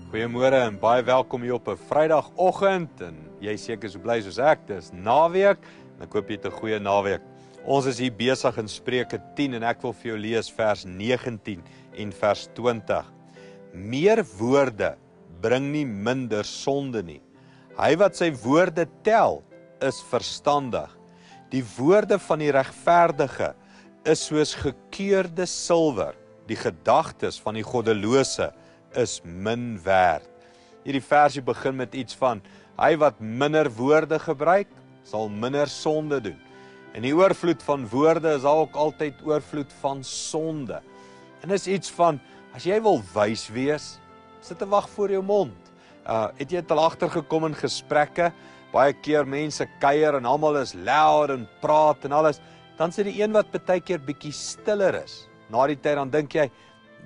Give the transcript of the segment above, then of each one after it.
Goeiemôre en baie welkom hier op 'n Vrydagoggend en jy seker so bly soos ek, dis naweek en ek hoop jy het 'n goeie naweek. Ons is hier besig in Spreuke 10 en ek wil vir jou lees vers 19 en vers 20. Meer woorde bring nie minder sonde nie. Hy wat sy woorde tel, is verstandig. Die woorde van die regverdige is soos gekeurde silwer. Die gedagtes van die goddelose is min werd. Hierdie versie begin met iets van, hy wat minder woorde gebruik, sal minder sonde doen. En die oorvloed van woorde is ook altyd oorvloed van sonde. En is iets van, as jy wil wys wees, sit 'n wag voor jou mond. Het jy al agtergekom in gesprekke, baie keer mense kuier en almal is loud en praat en alles, dan sit die een wat baie keer bietjie stiller is. Na die tyd dan dink jy,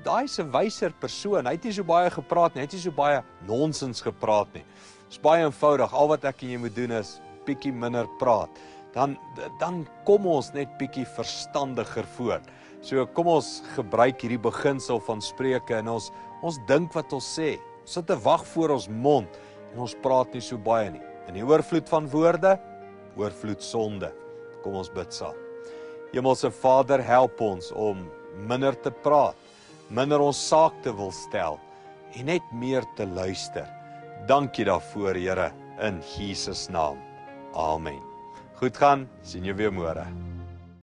daai is 'n wyser persoon, hy het nie so baie gepraat nie, hy het nie so baie nonsens gepraat nie. Dit is baie eenvoudig, al wat ek en jy moet doen is bietjie minder praat. Dan kom ons net bietjie verstandiger voor. So kom ons gebruik hierdie beginsel van Spreuke en ons dink wat ons sê. Ons sit 'n wag voor ons mond en ons praat nie so baie nie. In die oorvloed van woorde, oorvloed sonde. Kom ons bid saam. Hemelse Vader, help ons om minder te praat, minder ons saak te wil stel en net meer te luister. Dankie daarvoor, Here, in Jesus naam. Amen. Goed gaan, sien jou weer môre.